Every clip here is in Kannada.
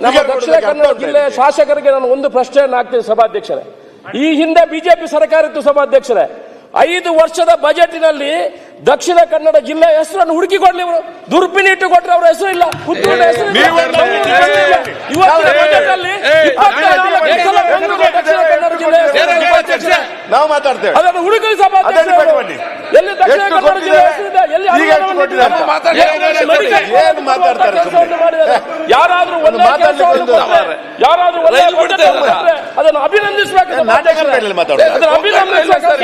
ನಮ್ಮ ದಕ್ಷಿಣ ಕನ್ನಡ ಜಿಲ್ಲೆಯ ಶಾಸಕರಿಗೆ ನಾನು ಒಂದು ಪ್ರಶ್ನೆಯನ್ನು ಹಾಕ್ತೀನಿ ಸಭಾಧ್ಯಕ್ಷರೇ. ಈ ಹಿಂದೆ ಬಿಜೆಪಿ ಸರ್ಕಾರ ಇತ್ತು ಸಭಾಧ್ಯಕ್ಷರೇ. 5 ವರ್ಷದ ಬಜೆಟ್ನಲ್ಲಿ ದಕ್ಷಿಣ ಕನ್ನಡ ಜಿಲ್ಲೆ ಹೆಸರನ್ನು ಹುಡುಕಿಕೊಡ್ಲಿ. ಇವರು ದುರ್ಬಿನಿ ಇಟ್ಟುಕೊಟ್ರೆ ಅವರ ಹೆಸರು ಇಲ್ಲ, ಪುತ್ತೂರಿನ ಹೆಸರು ಇಲ್ಲ. ಇವತ್ತಿನ ಬಜೆಟ್ ಅಲ್ಲಿ 24 ಸಲ ಬೆಂಗಳೂರು ದಕ್ಷಿಣ ಕನ್ನಡ ಜಿಲ್ಲೆ ನಾವು ಮಾತಾಡ್ತೇವೆ, ಅದನ್ನು ಹುಡುಕಿ ಸಭಾಧ್ಯಕ್ಷ. ಎಲ್ಲಿ ದಕ್ಷಿಣ ಕನ್ನಡ ಜಿಲ್ಲೆ ಹೆಸರಿದೆ, ಎಲ್ಲಿ ಯಾರಾದ್ರೂ ಅದನ್ನು ಅಭಿನಂದಿಸಬೇಕು. ಅದನ್ನು ಅಭಿನಂದಿಸಬೇಕು.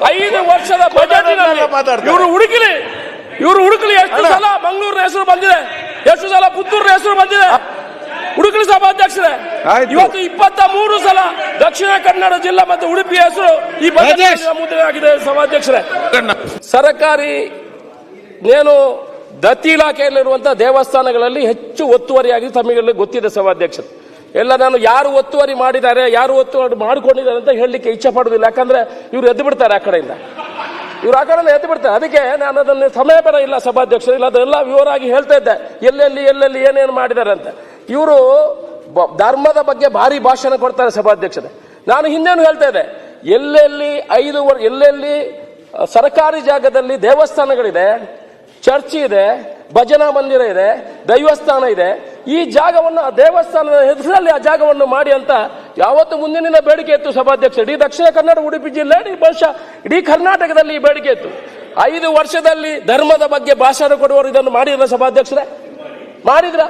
5 ವರ್ಷದ ಬಜೆಟ್ ಇವರು ಹುಡುಕಲಿ. ಎಷ್ಟು ಸಲ ಮಂಗಳೂರಿನ ಹೆಸರು ಬಂದಿದೆ, ಎಷ್ಟು ಸಲ ಪುತ್ತೂರಿನ ಹೆಸರು ಬಂದಿದೆ, ಹುಡುಕಲಿ ಸಭಾಧ್ಯಕ್ಷರೇ. ಇವತ್ತು 23 ಸಲ ದಕ್ಷಿಣ ಕನ್ನಡ ಜಿಲ್ಲಾ ಮತ್ತು ಉಡುಪಿ ಹೆಸರು ಈ ಬಜೆಟ್ ಮುದ್ರೆ ಆಗಿದೆ ಸಭಾಧ್ಯಕ್ಷರೇ. ಸರ್ಕಾರಿ ಏನು ದತ್ತಿ ಇಲಾಖೆಯಲ್ಲಿರುವಂತಹ ದೇವಸ್ಥಾನಗಳಲ್ಲಿ ಹೆಚ್ಚು ಒತ್ತುವರಿಯಾಗಿ ತಮಗೆಲ್ಲ ಗೊತ್ತಿದೆ ಸಭಾಧ್ಯಕ್ಷರು. ಎಲ್ಲ ನಾನು ಯಾರು ಒತ್ತುವರಿ ಮಾಡಿದ್ದಾರೆ, ಯಾರು ಒತ್ತುವರಿ ಮಾಡಿಕೊಂಡಿದ್ದಾರೆ ಅಂತ ಹೇಳಲಿಕ್ಕೆ ಇಚ್ಛೆ ಪಡುವುದಿಲ್ಲ. ಯಾಕಂದ್ರೆ ಇವರು ಎದ್ದು ಬಿಡ್ತಾರೆ ಆ ಕಡೆಯಿಂದ, ಇವರು ಆ ಕಡೆಯಿಂದ ಎದ್ದು ಬಿಡ್ತಾರೆ. ಅದಕ್ಕೆ ನಾನು ಅದನ್ನು ಸಮಯ ಬೇಡ ಇಲ್ಲ ಸಭಾಧ್ಯಕ್ಷರು, ಇಲ್ಲ ಅದೆಲ್ಲ ವಿವರವಾಗಿ ಹೇಳ್ತಾ ಇದ್ದೆ, ಎಲ್ಲೆಲ್ಲಿ ಏನೇನು ಮಾಡಿದ್ದಾರೆ ಅಂತ. ಇವರು ಧರ್ಮದ ಬಗ್ಗೆ ಭಾರಿ ಭಾಷಣ ಕೊಡ್ತಾರೆ ಸಭಾಧ್ಯಕ್ಷರೇ. ನಾನು ಹಿಂದೇನು ಹೇಳ್ತಾ ಇದ್ದೆ, ಎಲ್ಲೆಲ್ಲಿ ಸರ್ಕಾರಿ ಜಾಗದಲ್ಲಿ ದೇವಸ್ಥಾನಗಳಿದೆ, ಚರ್ಚ್ ಇದೆ, ಭಜನಾ ಮಂದಿರ ಇದೆ, ದೈವಸ್ಥಾನ ಇದೆ, ಈ ಜಾಗವನ್ನು ದೇವಸ್ಥಾನದ ಹೆಸರಲ್ಲಿ ಆ ಜಾಗವನ್ನು ಮಾಡಿ ಅಂತ ಯಾವತ್ತು ಮುಂದಿನ ಬೇಡಿಕೆ ಇತ್ತು ಸಭಾಧ್ಯಕ್ಷ. ಇಡೀ ದಕ್ಷಿಣ ಕನ್ನಡ ಉಡುಪಿ ಜಿಲ್ಲೆ, ಬಹುಶಃ ಇಡೀ ಕರ್ನಾಟಕದಲ್ಲಿ ಈ ಬೇಡಿಕೆ ಇತ್ತು. 5 ವರ್ಷದಲ್ಲಿ ಧರ್ಮದ ಬಗ್ಗೆ ಭಾಷಣ ಕೊಡುವವರು ಇದನ್ನು ಮಾಡಿದ್ರ ಸಭಾಧ್ಯಕ್ಷರೇ? ಮಾಡಿದ್ರ?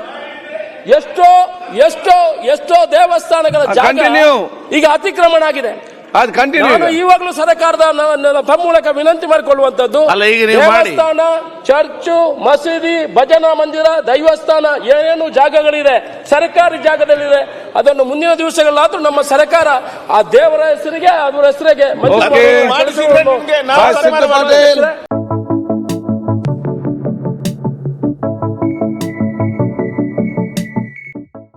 ಎಷ್ಟೋ ದೇವಸ್ಥಾನಗಳ ಜಾಗ ಈಗ ಅತಿಕ್ರಮಣ ಆಗಿದೆ. ನಾನು ಇವಾಗಲೂ ಸರ್ಕಾರದ ತಮ್ಮ ಮೂಲಕ ವಿನಂತಿ ಮಾಡಿಕೊಳ್ಳುವಂತದ್ದು, ದೇವಸ್ಥಾನ, ಚರ್ಚು, ಮಸೀದಿ, ಭಜನಾ ಮಂದಿರ, ದೈವಸ್ಥಾನ ಏನೇನು ಜಾಗಗಳಿದೆ ಸರ್ಕಾರಿ ಜಾಗದಲ್ಲಿದೆ, ಅದನ್ನು ಮುಂದಿನ ದಿವಸಗಳಾದ್ರೂ ನಮ್ಮ ಸರ್ಕಾರ ಆ ದೇವರ ಹೆಸರಿಗೆ, ಅದರ ಹೆಸರಿಗೆ